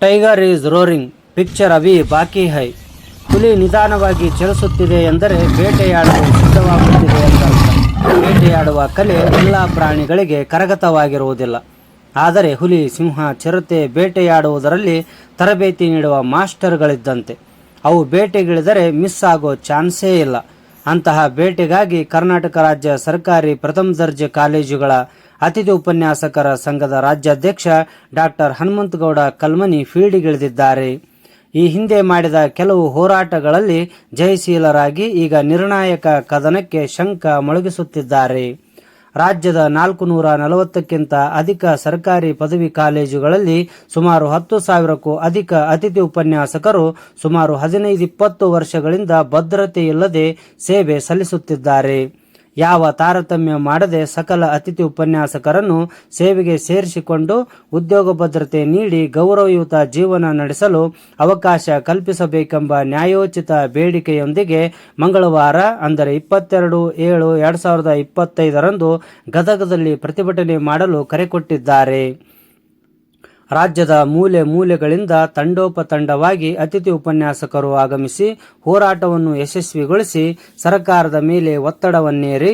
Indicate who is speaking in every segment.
Speaker 1: Tiger is roaring, picture Abhi ಬಾಕಿ high. ಹುಲಿ ನಿಧಾನವಾಗಿ ಚಲಿಸುತ್ತಿದೆ ಎಂದರೆ ಬೇಟೆಯಾಡಲು ಸಿದ್ಧವಾಗುತ್ತಿದೆ ಎಂದರ್ಥ. ಬೇಟೆಯಾಡುವ ಕಲೆ ಎಲ್ಲ ಪ್ರಾಣಿಗಳಿಗೆ ಕರಗತವಾಗಿರುವುದಿಲ್ಲ. ಆದರೆ ಹುಲಿ, ಸಿಂಹ, ಚಿರತೆ ಬೇಟೆಯಾಡುವುದರಲ್ಲಿ ತರಬೇತಿ ನೀಡುವ ಮಾಸ್ಟರ್ಗಳಿದ್ದಂತೆ. ಅವು ಬೇಟೆಗಿಳಿದರೆ ಮಿಸ್ ಆಗೋ ಚಾನ್ಸೇ ಇಲ್ಲ. ಅಂತಹ ಬೇಟೆಗಾಗಿ ಕರ್ನಾಟಕ ರಾಜ್ಯ ಸರ್ಕಾರಿ ಪ್ರಥಮ ದರ್ಜೆ ಕಾಲೇಜುಗಳ ಅತಿಥಿ ಉಪನ್ಯಾಸಕರ ಸಂಘದ ರಾಜ್ಯಾಧ್ಯಕ್ಷ ಡಾಕ್ಟರ್ ಹನುಮಂತಗೌಡ ಕಲ್ಮನಿ ಫೀಲ್ಡಿಗಿಳಿದಿದ್ದಾರೆ. ಈ ಹಿಂದೆ ಮಾಡಿದ ಕೆಲವು ಹೋರಾಟಗಳಲ್ಲಿ ಜಯಶೀಲರಾಗಿ ಈಗ ನಿರ್ಣಾಯಕ ಕದನಕ್ಕೆ ಶಂಕ ಮೊಳಗಿಸುತ್ತಿದ್ದಾರೆ. ರಾಜ್ಯದ 440ಕ್ಕಿಂತ ಅಧಿಕ ಸರ್ಕಾರಿ ಪದವಿ ಕಾಲೇಜುಗಳಲ್ಲಿ ಸುಮಾರು 10,000ಕ್ಕೂ ಅಧಿಕ ಅತಿಥಿ ಉಪನ್ಯಾಸಕರು ಸುಮಾರು 15-20 ವರ್ಷಗಳಿಂದ ಭದ್ರತೆಯಿಲ್ಲದೆ ಸೇವೆ ಸಲ್ಲಿಸುತ್ತಿದ್ದಾರೆ. ಯಾವ ತಾರತಮ್ಯ ಮಾಡದೆ ಸಕಲ ಅತಿಥಿ ಉಪನ್ಯಾಸಕರನ್ನು ಸೇವೆಗೆ ಸೇರಿಸಿಕೊಂಡು ಉದ್ಯೋಗ ಭದ್ರತೆ ನೀಡಿ ಗೌರವಯುತ ಜೀವನ ನಡೆಸಲು ಅವಕಾಶ ಕಲ್ಪಿಸಬೇಕೆಂಬ ನ್ಯಾಯೋಚಿತ ಬೇಡಿಕೆಯೊಂದಿಗೆ ಮಂಗಳವಾರ ಅಂದರೆ 22/7/2025 ಗದಗದಲ್ಲಿ ಪ್ರತಿಭಟನೆ ಮಾಡಲು ಕರೆಕೊಟ್ಟಿದ್ದಾರೆ. ರಾಜ್ಯದ ಮೂಲೆ ಮೂಲೆಗಳಿಂದ ತಂಡೋಪತಂಡವಾಗಿ ಅತಿಥಿ ಉಪನ್ಯಾಸಕರು ಆಗಮಿಸಿ ಹೋರಾಟವನ್ನು ಯಶಸ್ವಿಗೊಳಿಸಿ ಸರ್ಕಾರದ ಮೇಲೆ ಒತ್ತಡವನ್ನೇರಿ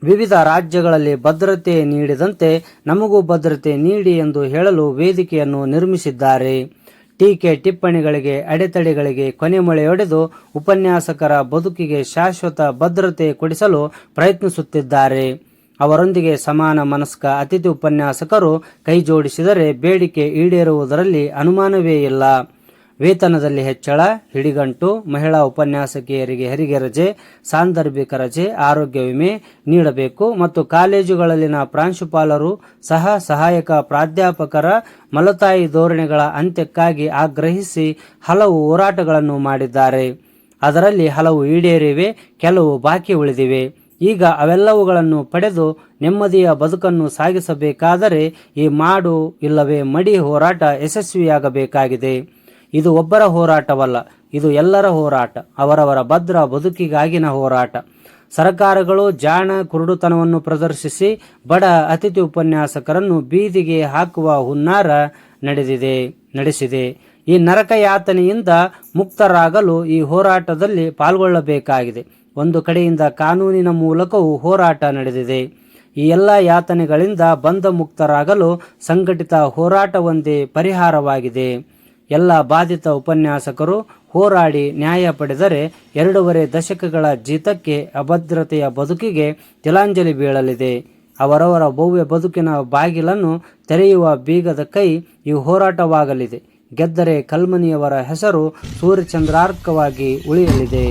Speaker 1: ವಿವಿಧ ರಾಜ್ಯಗಳಲ್ಲಿ ಭದ್ರತೆ ನೀಡಿದಂತೆ ನಮಗೂ ಭದ್ರತೆ ನೀಡಿ ಎಂದು ಹೇಳಲು ವೇದಿಕೆಯನ್ನು ನಿರ್ಮಿಸಿದ್ದಾರೆ. ಟೀಕೆ ಟಿಪ್ಪಣಿಗಳಿಗೆ ಅಡೆತಡೆಗಳಿಗೆ ಕೊನೆ ಮೊಳೆಯೊಡೆದು ಉಪನ್ಯಾಸಕರ ಬದುಕಿಗೆ ಶಾಶ್ವತ ಭದ್ರತೆ ಕೊಡಿಸಲು ಪ್ರಯತ್ನಿಸುತ್ತಿದ್ದಾರೆ. ಅವರೊಂದಿಗೆ ಸಮಾನ ಮನಸ್ಕ ಅತಿಥಿ ಉಪನ್ಯಾಸಕರು ಕೈಜೋಡಿಸಿದರೆ ಬೇಡಿಕೆ ಈಡೇರುವುದರಲ್ಲಿ ಅನುಮಾನವೇ ಇಲ್ಲ. ವೇತನದಲ್ಲಿ ಹೆಚ್ಚಳ, ಹಿಡಿಗಂಟು, ಮಹಿಳಾ ಉಪನ್ಯಾಸಕಿಯರಿಗೆ ಹೆರಿಗೆ ರಜೆ, ಸಾಂದರ್ಭಿಕ ರಜೆ, ಆರೋಗ್ಯ ವಿಮೆ ನೀಡಬೇಕು ಮತ್ತು ಕಾಲೇಜುಗಳಲ್ಲಿನ ಪ್ರಾಂಶುಪಾಲರು ಸಹ ಸಹಾಯಕ ಪ್ರಾಧ್ಯಾಪಕರ ಮಲತಾಯಿ ಧೋರಣೆಗಳ ಅಂತ್ಯಕ್ಕಾಗಿ ಆಗ್ರಹಿಸಿ ಹಲವು ಹೋರಾಟಗಳನ್ನು ಮಾಡಿದ್ದಾರೆ. ಅದರಲ್ಲಿ ಹಲವು ಈಡೇರಿವೆ, ಕೆಲವು ಬಾಕಿ ಉಳಿದಿವೆ. ಈಗ ಅವೆಲ್ಲವುಗಳನ್ನು ಪಡೆದು ನೆಮ್ಮದಿಯ ಬದುಕನ್ನು ಸಾಗಿಸಬೇಕಾದರೆ ಈ ಮಾಡು ಇಲ್ಲವೇ ಮಡಿ ಹೋರಾಟ ಯಶಸ್ವಿಯಾಗಬೇಕಾಗಿದೆ. ಇದು ಒಬ್ಬರ ಹೋರಾಟವಲ್ಲ, ಇದು ಎಲ್ಲರ ಹೋರಾಟ, ಅವರವರ ಭದ್ರ ಬದುಕಿಗಾಗಿನ ಹೋರಾಟ. ಸರ್ಕಾರಗಳು ಜಾಣ ಕುರುಡುತನವನ್ನು ಪ್ರದರ್ಶಿಸಿ ಬಡ ಅತಿಥಿ ಉಪನ್ಯಾಸಕರನ್ನು ಬೀದಿಗೆ ಹಾಕುವ ಹುನ್ನಾರ ನಡೆಸಿದೆ. ಈ ನರಕ ಯಾತನೆಯಿಂದ ಮುಕ್ತರಾಗಲು ಈ ಹೋರಾಟದಲ್ಲಿ ಪಾಲ್ಗೊಳ್ಳಬೇಕಾಗಿದೆ. ಒಂದು ಕಡೆಯಿಂದ ಕಾನೂನಿನ ಮೂಲಕವೂ ಹೋರಾಟ ನಡೆದಿದೆ. ಈ ಎಲ್ಲ ಯಾತನೆಗಳಿಂದ ಬಂಧ ಮುಕ್ತರಾಗಲು ಸಂಘಟಿತ ಹೋರಾಟವೊಂದೇ ಪರಿಹಾರವಾಗಿದೆ. ಎಲ್ಲ ಬಾಧಿತ ಉಪನ್ಯಾಸಕರು ಹೋರಾಡಿ ನ್ಯಾಯ ಪಡೆದರೆ 2.5 ದಶಕಗಳ ಜೀತಕ್ಕೆ, ಅಭದ್ರತೆಯ ಬದುಕಿಗೆ ತಿಲಾಂಜಲಿ ಬೀಳಲಿದೆ. ಅವರವರ ಭವ್ಯ ಬದುಕಿನ ಬಾಗಿಲನ್ನು ತೆರೆಯುವ ಬೀಗದ ಕೈ ಈ ಹೋರಾಟವಾಗಲಿದೆ. ಗೆದ್ದರೆ ಕಲ್ಮನಿಯವರ ಹೆಸರು ಸೂರ್ಯಚಂದ್ರಾರ್ಕವಾಗಿ ಉಳಿಯಲಿದೆ.